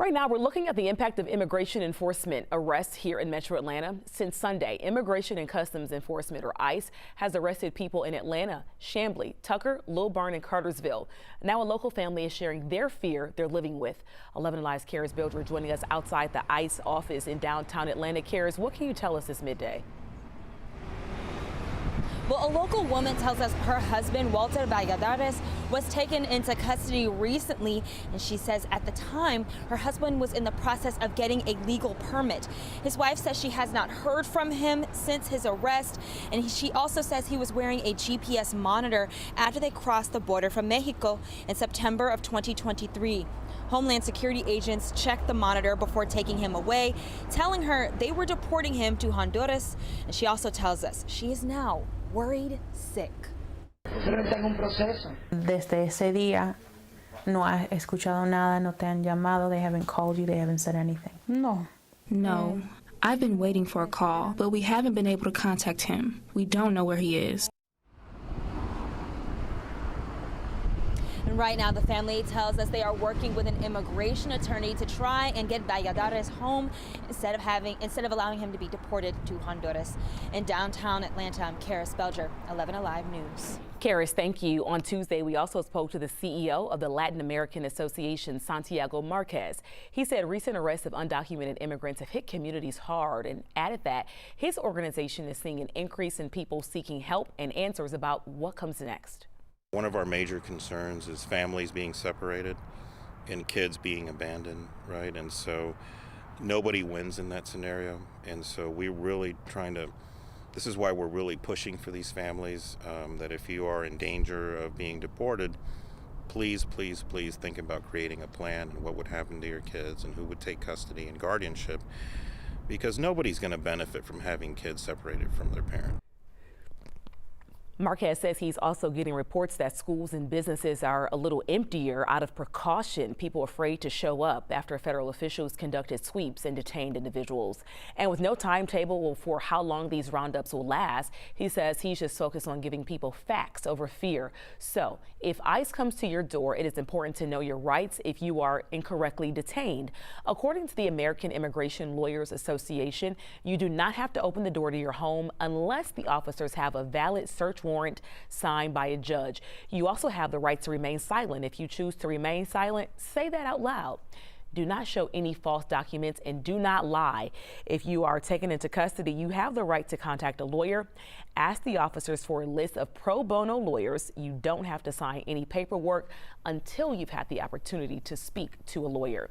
Right now, we're looking at the impact of immigration enforcement arrests here in Metro Atlanta. Since Sunday, Immigration and Customs Enforcement, or ICE, has arrested people in Atlanta, Chamblee, Tucker, Lilburn, and Cartersville. Now a local family is sharing their fear they're living with. 11 Alive's Karis Bilger joining us outside the ICE office in downtown Atlanta. Karis, what can you tell us this midday? Well, a local woman tells us her husband, Walter Valladares, was taken into custody recently, and she says at the time her husband was in the process of getting a legal permit. His wife says she has not heard from him since his arrest, and she also says he was wearing a GPS monitor after they crossed the border from Mexico in September of 2023. Homeland Security agents checked the monitor before taking him away, telling her they were deporting him to Honduras, and she also tells us she is now worried sick. Desde ese día no has escuchado nada, no te han llamado, they haven't called you, they haven't said anything. No. I've been waiting for a call, but we haven't been able to contact him. We don't know where he is. And right now, the family tells us they are working with an immigration attorney to try and get Valladares home instead of allowing him to be deported to Honduras. In downtown Atlanta, I'm Karis Bilger, 11 Alive News. Karis, thank you. On Tuesday, we also spoke to the CEO of the Latin American Association, Santiago Marquez. He said recent arrests of undocumented immigrants have hit communities hard and added that his organization is seeing an increase in people seeking help and answers about what comes next. One of our major concerns is families being separated and kids being abandoned, right? And so nobody wins in that scenario. And so we're really this is why we're really pushing for these families, that if you are in danger of being deported, please, please, please think about creating a plan and what would happen to your kids and who would take custody and guardianship, because nobody's going to benefit from having kids separated from their parent. Marquez says he's also getting reports that schools and businesses are a little emptier out of precaution, people afraid to show up after federal officials conducted sweeps and detained individuals. And with no timetable for how long these roundups will last, he says he's just focused on giving people facts over fear. So if ICE comes to your door, it is important to know your rights if you are incorrectly detained. According to the American Immigration Lawyers Association, you do not have to open the door to your home unless the officers have a valid search warrant signed by a judge. You also have the right to remain silent. If you choose to remain silent, say that out loud. Do not show any false documents and do not lie. If you are taken into custody, you have the right to contact a lawyer. Ask the officers for a list of pro bono lawyers. You don't have to sign any paperwork until you've had the opportunity to speak to a lawyer.